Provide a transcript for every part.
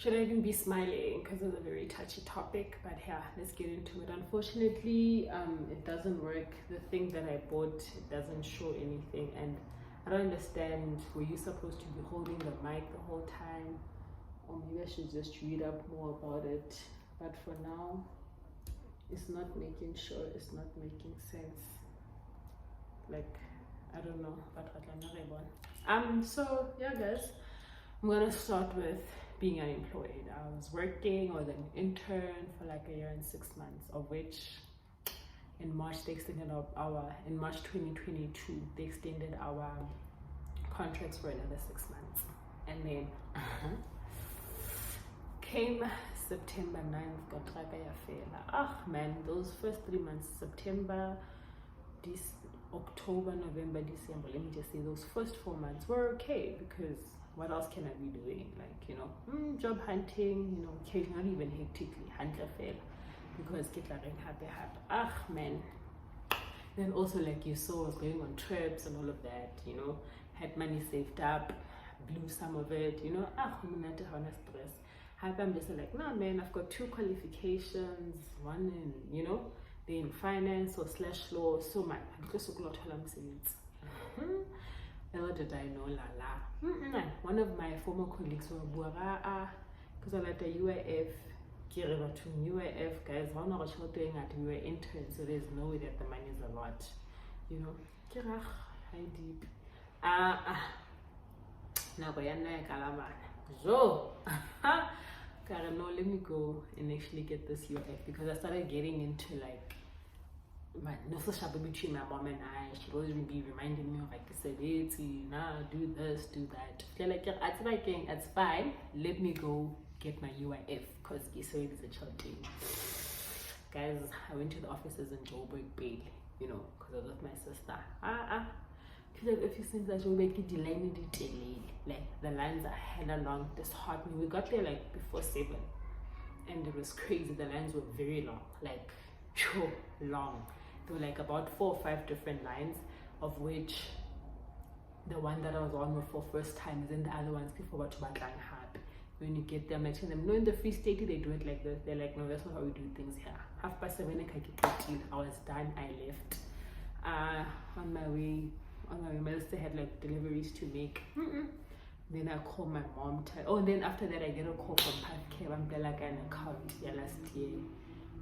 should I even be smiling? Because it's a very touchy topic, but yeah, let's get into it. Unfortunately, it doesn't work. The thing that I bought, it doesn't show anything, and I don't understand. Were you supposed to be holding the mic the whole time? Or maybe I should just read up more about it. But for now, it's not making sure, it's not making sense. Like, I don't know, but so yeah guys, I'm gonna start with being unemployed. I was working with an intern for like a year and 6 months, of which in March they extended in March 2022 they extended our contracts for another 6 months, and then came September 9th, contract yafela. Man, those first 3 months, September, October, November, December, let me just say those first 4 months were okay, because what else can I be doing? Like, you know, job hunting, you know, not even hectically, handler fail, because get like happy. Man. Then also, like you saw, I was going on trips and all of that, you know, had money saved up, blew some of it, you know, I'm not stress. I'm just like, nah man, I've got 2 qualifications, one in, you know, they're in finance or / law, so my little did I know one of my former colleagues were because I like the UIF, UIF guys, one of us doing at we were interns, so there's no way that the money is a lot, you know. Deep. No, let me go and actually get this UIF, because I started getting into like my between my mom and I. She'd always be reminding me of like, do this, do that. They're like, it's fine, let me go get my UIF, because guess what, it's a child thing. Guys, I went to the offices in Joburg Bay, you know, because I was with my sister. If you think that you'll make it delay, like the lines are hella long, disheartening. We got there like before 7, and it was crazy. The lines were very long, like long. There were like about 4 or 5 different lines, of which the one that I was on with for first time is in the other ones people were to hard. When you get them, actually them, no, in the Free State they do it like this. They're like, no, that's not how we do things here. 7:30, I was done, I left. On my way, my sister had like deliveries to make. Then I call my mom. And then after that, I get a call from Pathcare. I'm like an account last year.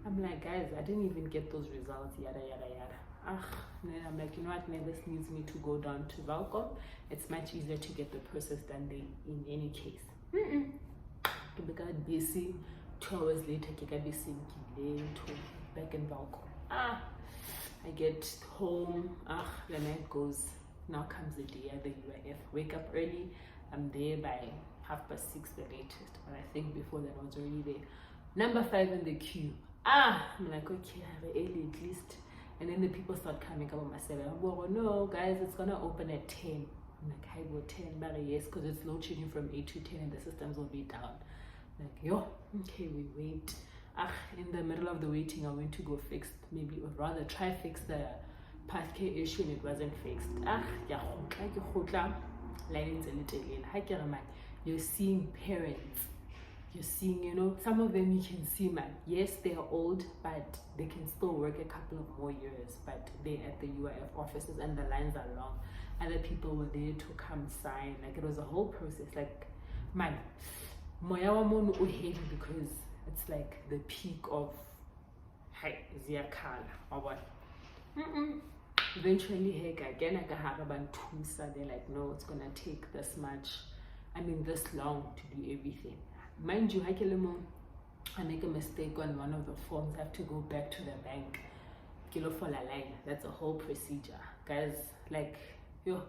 I'm like, guys, I didn't even get those results. Yada yada yada. And then I'm like, you know what? This needs me to go down to Valcom. It's much easier to get the process done there in any case. Because busy. 2 hours later, I get busy back in Valcom. I get home. The night goes. Now comes the day at the UIF. Wake up early. I'm there by 6:30 the latest. But I think before that I was already there. Number 5 in the queue. I'm like, okay, I have early at least. And then the people start coming up on my 7. I'm like, oh no, guys, it's gonna open at 10. I'm like, I go 10, but yes, because it's load shedding from 8 to 10 and the systems will be down. I'm like, yo, okay, we wait. In the middle of the waiting, I went to go fix, maybe, or rather try fix the Pathcare issue, and it wasn't fixed. You're seeing parents, you're seeing, you know, some of them you can see, man, yes, they are old, but they can still work a couple of more years, but they're at the UIF offices and the lines are long. Other people were there to come sign. Like, it was a whole process. Like, man, moya wa mono o heavy, because it's like the peak of Mgowo-Ziyakhala or what. Eventually, they're like, no, it's gonna take this long to do everything. Mind you, I make a mistake on one of the forms, I have to go back to the bank. Kilo for la line. That's a whole procedure. Guys, like, yo,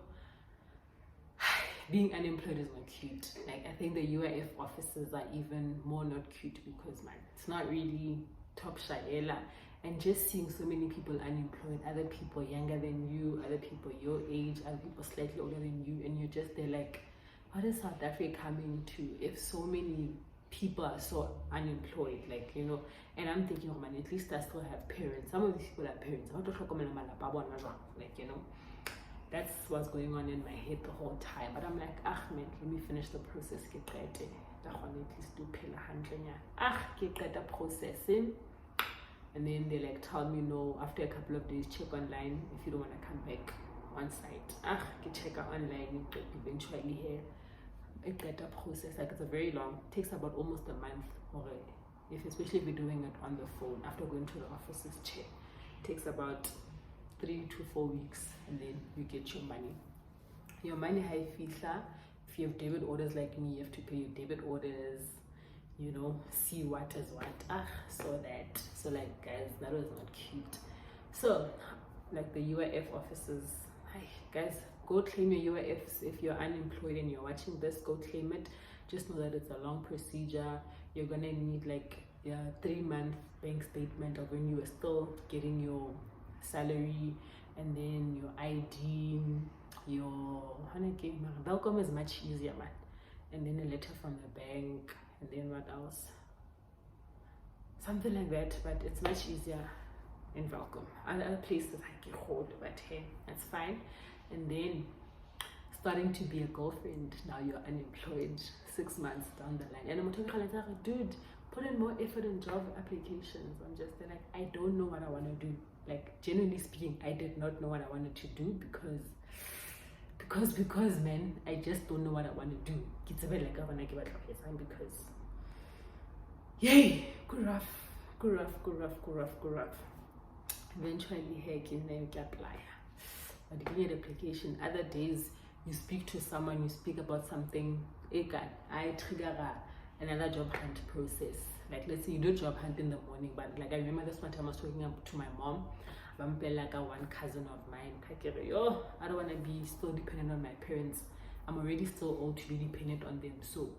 being unemployed is not cute. Like, I think the UIF officers are even more not cute, because man, it's not really top shaela. And just seeing so many people unemployed, other people younger than you, other people your age, other people slightly older than you, and you're just there like, what is South Africa coming to if so many people are so unemployed? Like, you know, and I'm thinking, oh man, at least I still have parents. Some of these people are parents. Like, you know, That's what's going on in my head the whole time. But I'm like, ah man, let me finish the process. Get ready. At least do pay get the processing. And then they like tell me no, after a couple of days check online if you don't want to come back on site. Check out online, eventually here. It get a process, like it's a very long, takes about almost a month, or especially if you're doing it on the phone after going to the office's chair. Takes about 3 to 4 weeks, and then you get your money. Your money high fitla. If you have debit orders like me, you have to pay your debit orders, you know, see what is what. So like guys, that was not cute. So like the UIF officers, hi guys, go claim your UIFs. If you're unemployed and you're watching this, go claim it. Just know that it's a long procedure. You're gonna need like a 3-month bank statement of when you were still getting your salary, and then your ID, your welcome is much easier, man. And then a letter from the bank, and then what else? Something like that, but it's much easier in welcome. Other places like hold, but hey, that's fine. And then starting to be a girlfriend, now you're unemployed 6 months down the line. And I'm talking like, dude, put in more effort in job applications. I'm just like, I don't know what I want to do. Like, genuinely speaking, I did not know what I wanted to do because man, I just don't know what I want to do. It's a bit like I want to give it a time because yay, good rough. Eventually, heck, you apply. But you get application. Other days, you speak to someone, you speak about something. I trigger another job hunt process. Like, let's say you do job hunt in the morning, but like I remember this one time I was talking up to my mom. I'm like one cousin of mine. I don't want to be still dependent on my parents. I'm already still old to be dependent on them. So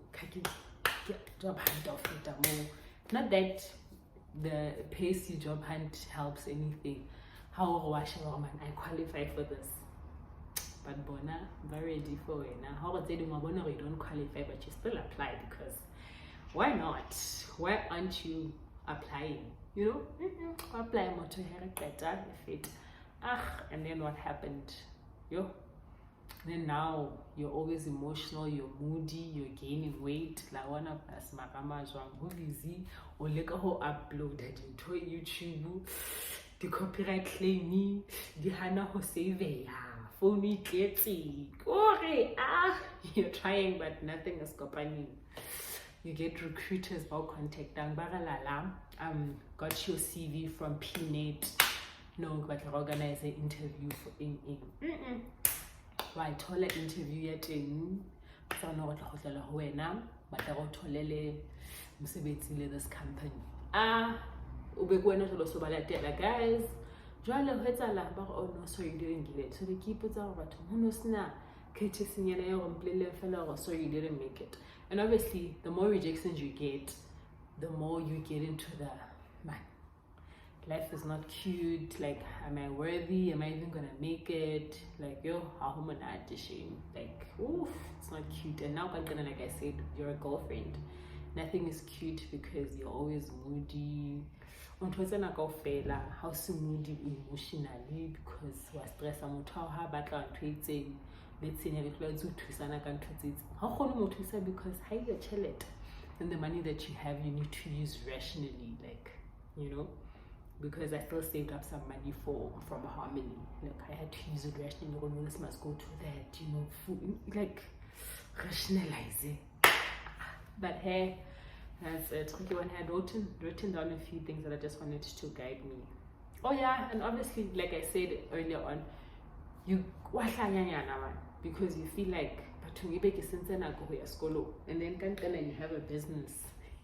job hunt off it more. Not that the pace you job hunt helps anything. How I qualify for this. But Bona, very ready for it now. How about you don't qualify, but you still apply because why not? Why aren't you applying? You know, apply more to hair better if it. And then what happened? Then now you're always emotional, you're moody, you're gaining weight. Like one of us, Makama who busy or like a whole uploaded into YouTube. The copyright claim the Hana who save phone me you're trying but nothing is stopping. You get recruiters about contact down Baralala. Got your CV from PNet. No, but I organize an interview for in. Why told an interview yet in so no what hotel wena, but I got tolele musibetsi this company. Ubekwena to so bala guys. Jwale ho etsala ba oh no sorry you didn't get it. So they keep it out but who knows na khetisinyana yo mplele fela sorry you didn't make it. And obviously, the more rejections you get, the more you get into the man. Life is not cute. Like, am I worthy? Am I even gonna make it? Like, how am I shame? Like, oof, it's not cute. And now, like I said, you're a girlfriend. Nothing is cute because you're always moody. How so moody emotionally because we're stressed. How battle and saying. Let's say because how you chill it and the money that you have you need to use rationally, like, you know, because I still saved up some money from Harmony. Like I had to use it rationally. Oh, this must go to that, you know, food, like rationalize it. But hey, that's a tricky one. I had written down a few things that I just wanted to guide me. Oh yeah, and obviously, like I said earlier on, you because you feel like but and then you have a business.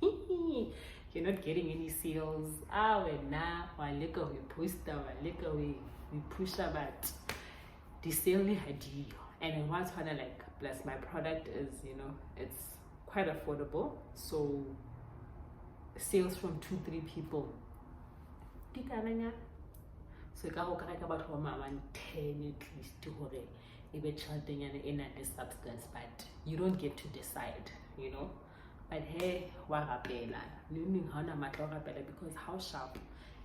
You're not getting any sales. We push about the sale had you. And what's kind of like plus my product is, you know, it's quite affordable. So sales from 2-3 people. So I got about 10 at least to hold it something in a substance, but you don't get to decide, you know. But hey, because how sharp,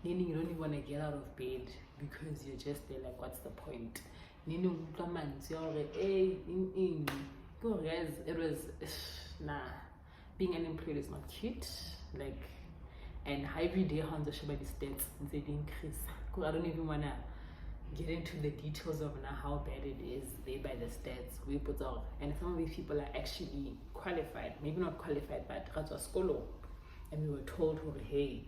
meaning you don't even want to get out of bed because you're just there like what's the point? Nini utlwamanzi or in guys, it was nah. Being unemployed is not cute. Like, and every day Hansa Shabadi stats and they increase. I don't even wanna get into the details of now how bad it is. They by the stats we put out, and some of these people are actually qualified, maybe not qualified, but rather scholar. And we were told, hey,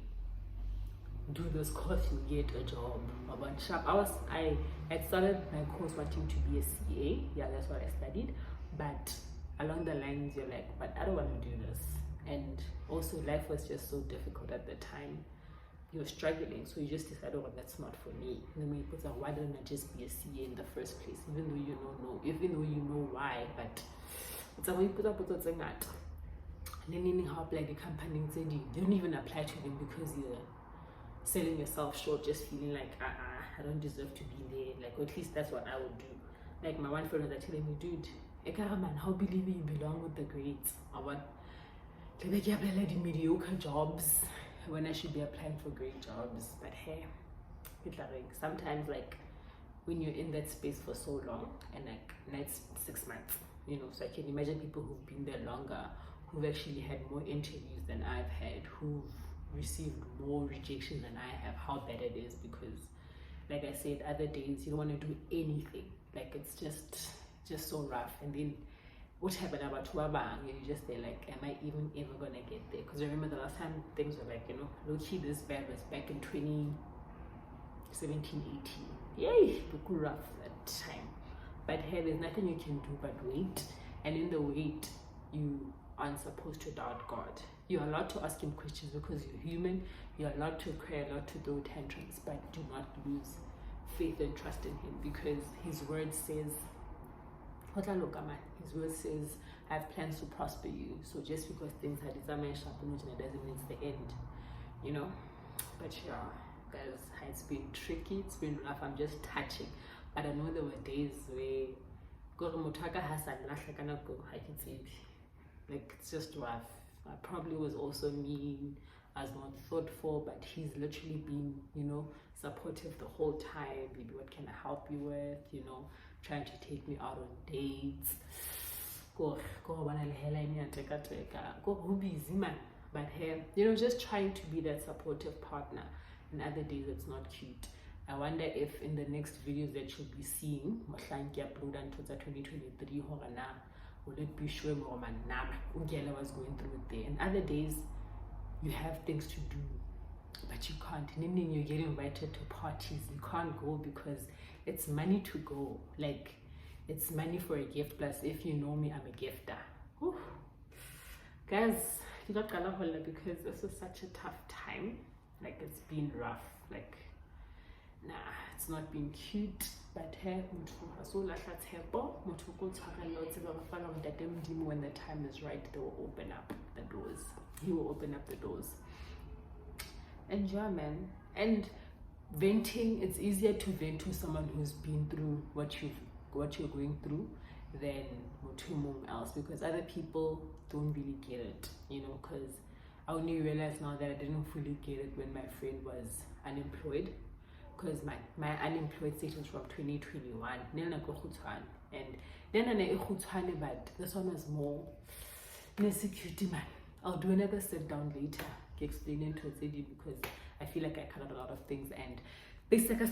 do this course, you get a job. About sharp. I had started my course wanting to be a CA. Yeah, that's what I studied. But along the lines, you're like, but I don't want to do this. And also, life was just so difficult at the time. You were struggling, so you just decided, oh, that's not for me. And then we put out, why don't I just be a CA in the first place, even though you don't know, even though you know why. But it's how you put up with what's in that. And then you help like the company said you don't even apply to them because you're selling yourself short, just feeling like I don't deserve to be there. Like, or at least that's what I would do. Like my one friend was telling me, dude, man, how believe you belong with the greats? I want to apply the mediocre jobs when I should be applying for great jobs. But hey, sometimes like when you're in that space for so long, and like that's 6 months, you know, so I can imagine people who've been there longer, who've actually had more interviews than I've had, who've received more rejection than I have, how bad it is. Because like I said, other days you don't want to do anything, like it's just so rough. And then what happened about Tuabang, and you just there like, am I even ever gonna get there? Because I remember the last time things were like, you know, low-key this bad was back in 2017, 18. Yay, look rough that time. But hey, there's nothing you can do but wait. And in the wait, you aren't supposed to doubt God. You're allowed to ask him questions because you're human. You're allowed to cry, allowed to throw tantrums, but do not lose faith and trust in him, because his word says, his word says, I have plans to prosper you. So just because things are doesn't mean it's the end, you know. But yeah, guys, it's been tricky, it's been rough. I'm just touching, but I know there were days where like it's just rough. I probably was also mean, I was not thoughtful, but he's literally been, you know, supportive the whole time. Maybe what can I help you with, you know, trying to take me out on dates. Go busy man. But hey, you know, just trying to be that supportive partner. And other days it's not cute. I wonder if in the next videos that you'll be seeing, upload until 2023, will it be sure Ungela was going through it there. And other days you have things to do, but you can't. And then you get invited to parties, you can't go because it's money to go. Like, it's money for a gift, plus if you know me, I'm a gifter. Whew. Guys, you got Kalahola because this was such a tough time. Like, it's been rough. Like, nah, it's not been cute. But hey, when the time is right, they will open up the doors. He will open up the doors. Enjoy, man. And venting, it's easier to vent to someone who's been through what you're going through than to mom else, because other people don't really get it, you know. Because I only realize now that I didn't fully get it when my friend was unemployed, because my unemployed status from 2021, and then but this one was more security, man. I'll do another sit down later explaining to it, because I feel like I covered a lot of things, and basically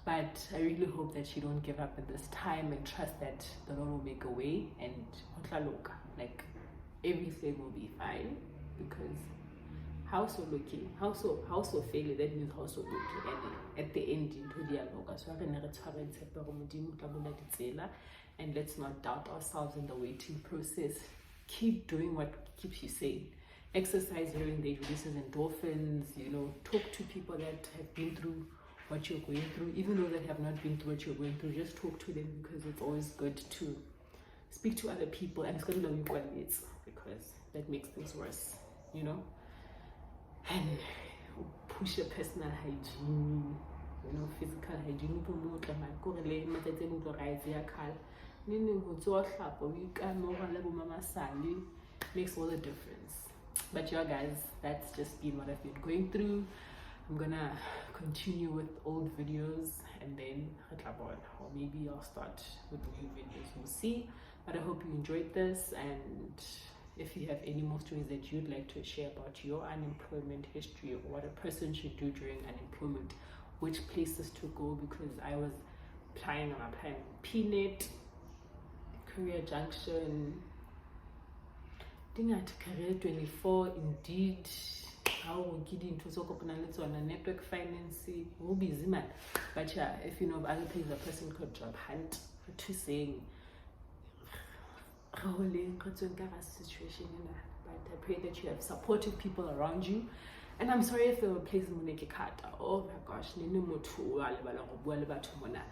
but I really hope that you don't give up at this time and trust that the Lord will make a way, and like everything will be fine. Because how so lucky, how so failure, that means how so lucky, and at the end into dialogue. So and let's not doubt ourselves in the waiting process. Keep doing what keeps you sane. Exercise here and there releases endorphins, you know. Talk to people that have been through what you're going through, even though they have not been through what you're going through. Just talk to them, because it's always good to speak to other people, and it's going to be because that makes things worse, you know. And push your personal hygiene, you know, physical hygiene. Makes all the difference. But yeah, guys, that's just been what I've been going through. I'm gonna continue with old videos and then or maybe I'll start with new videos, we'll see. But I hope you enjoyed this, and if you have any more stories that you'd like to share about your unemployment history or what a person should do during unemployment, which places to go, because I was applying PNet, Career Junction, Career 24, Indeed, how we get into network financing, we'll be busy man. But yeah, if you know of other places a person could job hunt to saying situation, but I pray that you have supportive people around you. And I'm sorry if there were places oh my gosh,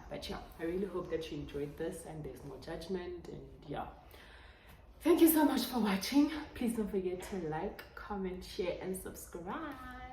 but yeah, I really hope that you enjoyed this and there's no judgment. And yeah, thank you so much for watching. Please don't forget to like, comment, share, and subscribe.